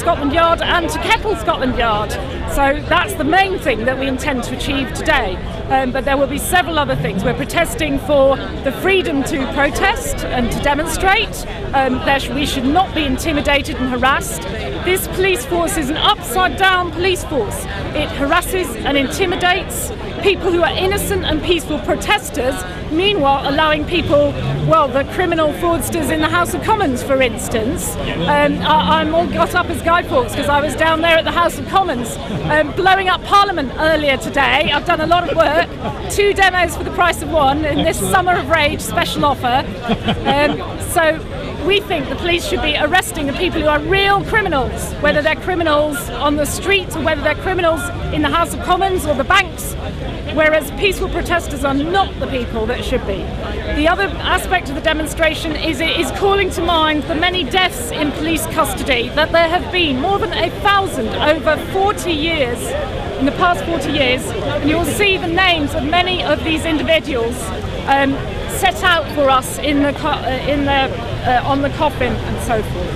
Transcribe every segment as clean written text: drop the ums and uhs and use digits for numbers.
Scotland Yard and to Kettle Scotland Yard. So that's the main thing that we intend to achieve today. But there will be several other things. We're protesting for the freedom to protest and to demonstrate. We should not be intimidated and harassed. This police force is an upside-down police force. It harasses and intimidates people who are innocent and peaceful protesters, meanwhile allowing people, well, the criminal fraudsters in the House of Commons, for instance. I'm all got up as Guy Fawkes because I was down there at the House of Commons blowing up Parliament earlier today. I've done a lot of work, 2 demos for the price of 1 in this Summer of Rage special offer. So we think the police should be arresting the people who are real criminals, whether they're criminals on the street or whether they're criminals in the House of Commons or the banks, whereas peaceful protesters are not the people that should be. The other aspect of the demonstration is it is calling to mind the many deaths in police custody that there have been, more than 1,000 over 40 years, in the past 40 years, and you'll see the names of many of these individuals set out for us in the on the coffin and so forth.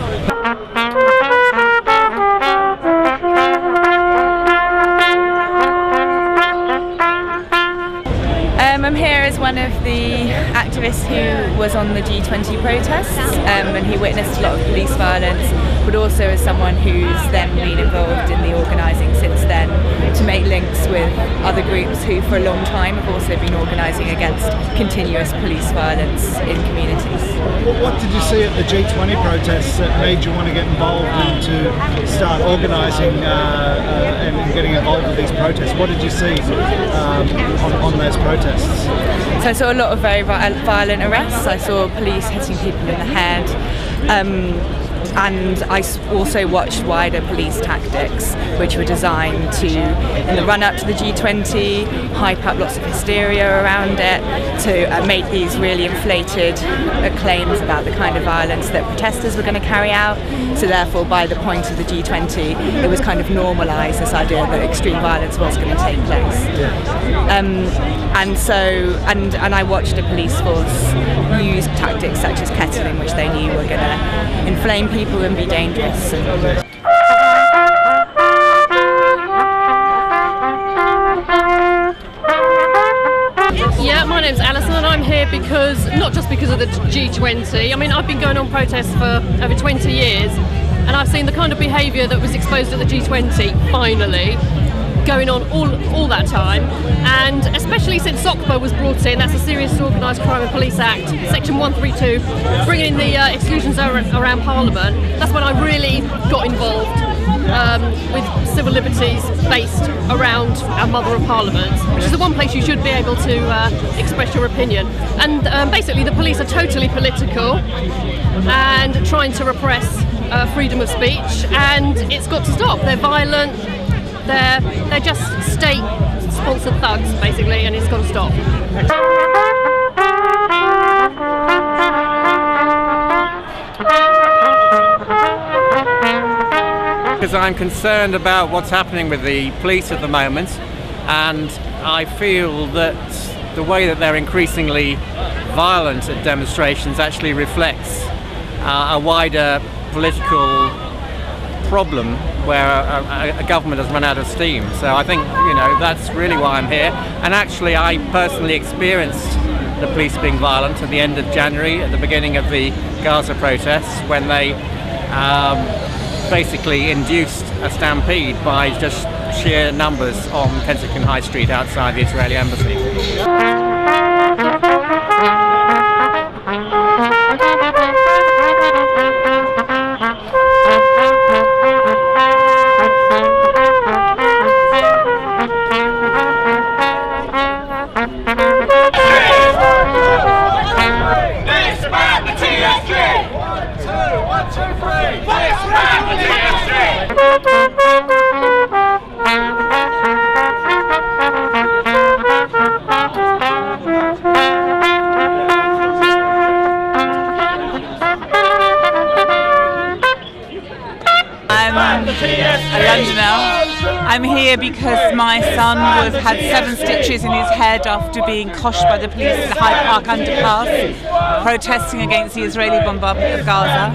I'm here as one of the activists who was on the G20 protests and who witnessed a lot of police violence, but also as someone who's then been involved in the organising since then to make links with other groups who for a long time have also been organising against continuous police violence in communities. What did you see at the G20 protests that made you want to get involved and to start organising and getting involved with these protests? What did you see on those protests? So I saw a lot of very violent arrests. I saw police hitting people in the head. And I also watched wider police tactics which were designed to, in the run-up to the G20, hype up lots of hysteria around it, to make these really inflated claims about the kind of violence that protesters were going to carry out. So therefore, by the point of the G20, it was kind of normalised, this idea that extreme violence was going to take place. And I watched a police force use tactics such as kettling, which they knew were going to inflame people and be dangerous. Yeah, my name's Alison and I'm here because, not just because of the G20, I mean I've been going on protests for over 20 years and I've seen the kind of behaviour that was exposed at the G20, finally, going on all that time, and especially since SOCPA was brought in, that's the Serious Organised Crime and Police Act, section 132, bringing in the exclusions around Parliament. That's when I really got involved with civil liberties based around our Mother of Parliament, which is the one place you should be able to express your opinion. And basically the police are totally political and trying to repress freedom of speech, and it's got to stop. They're violent. They're just state-sponsored thugs, basically, and it's got to stop. Because I'm concerned about what's happening with the police at the moment, and I feel that the way that they're increasingly violent at demonstrations actually reflects a wider political problem where a government has run out of steam. So I think, you know, that's really why I'm here. And actually I personally experienced the police being violent at the end of January, at the beginning of the Gaza protests, when they basically induced a stampede by just sheer numbers on Kensington High Street outside the Israeli embassy. This a Londoner. I'm here because my son had 7 stitches in his head after being coshed by the police at the Hyde Park underpass, protesting against the Israeli bombardment of Gaza,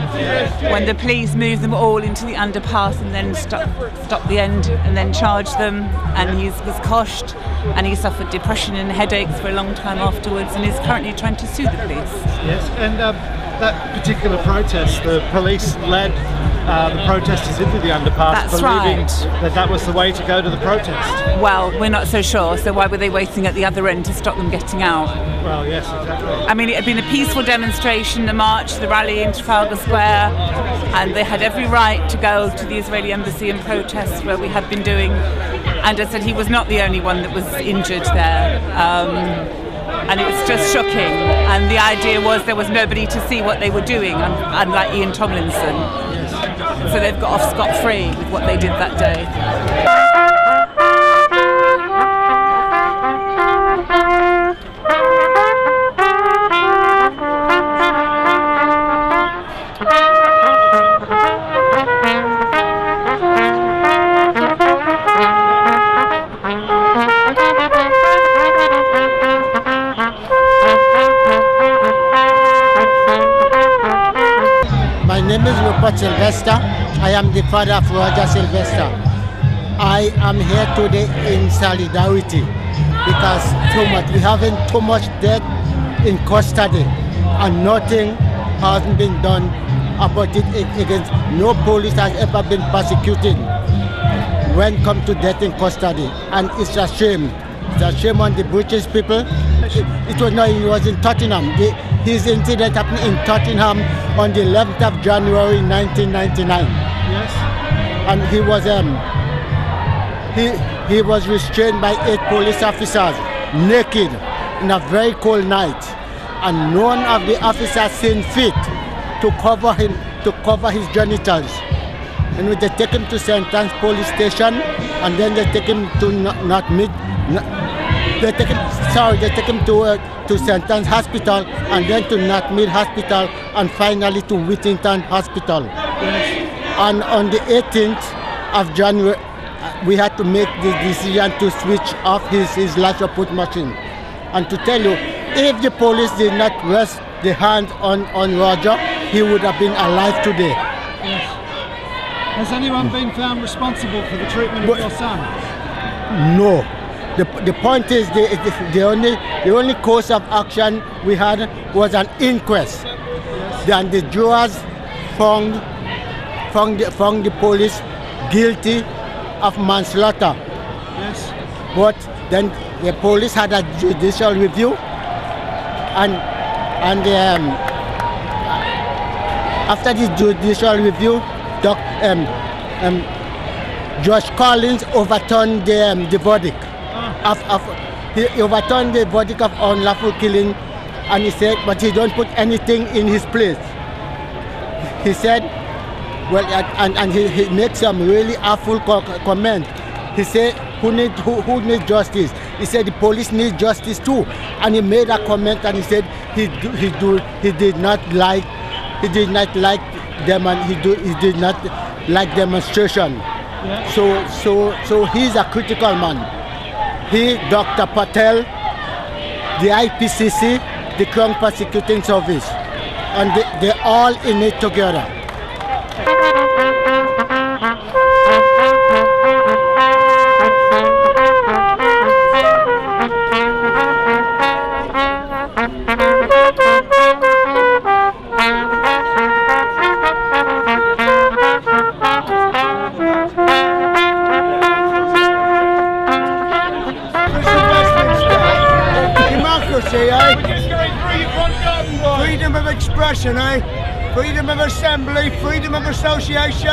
when the police moved them all into the underpass and then stopped the end and then charged them, and he was coshed and he suffered depression and headaches for a long time afterwards and is currently trying to sue the police. Yes, and that particular protest, the police led the protesters into the underpass, That's believing right. that was the way to go to the protest. Well, we're not so sure, so why were they waiting at the other end to stop them getting out? Well, yes, exactly. I mean, it had been a peaceful demonstration, the march, the rally in Trafalgar Square, and they had every right to go to the Israeli embassy and protest where we had been doing. And I said he was not the only one that was injured there. And it was just shocking. And the idea was there was nobody to see what they were doing, unlike Ian Tomlinson. So they've got off scot-free with what they did that day. My name is Rupert Sylvester. I am the father of Roger Sylvester. I am here today in solidarity because we having too much death in custody and nothing hasn't been done about it against. No police has ever been prosecuted when it comes to death in custody, and it's a shame. It's a shame on the British people. It was in Tottenham. His incident happened in Tottenham on the 11th of January 1999. Yes. And he was restrained by 8 police officers, naked, in a very cold night. And none of the officers seen fit to cover him, to cover his genitals. And they take him to St. Anne's police station, and then they take him to they take him to St. Anne's Hospital, and then to Notmead Hospital, and finally to Whittington Hospital. And on the 18th of January, we had to make the decision to switch off his life support machine. And to tell you, if the police did not rest the hand on Roger, he would have been alive today. Yes. Has anyone been found responsible for the treatment of your son? No. The point is the only course of action we had was an inquest. Yes. Then the jurors found the police guilty of manslaughter. Yes. But then the police had a judicial review, and after the judicial review, Judge Collins overturned the verdict. He overturned the verdict of unlawful killing, and he said, but he don't put anything in his place. He said, well, and he makes some really awful comment. He said, who needs justice? He said the police need justice too, and he made a comment, and he said he did not like them, and he did not like demonstration. Yeah. So he's a critical man. He, Dr. Patel, the IPCC, the Crown Prosecuting Service, and they're all in it together. Freedom of expression, freedom of assembly, freedom of association.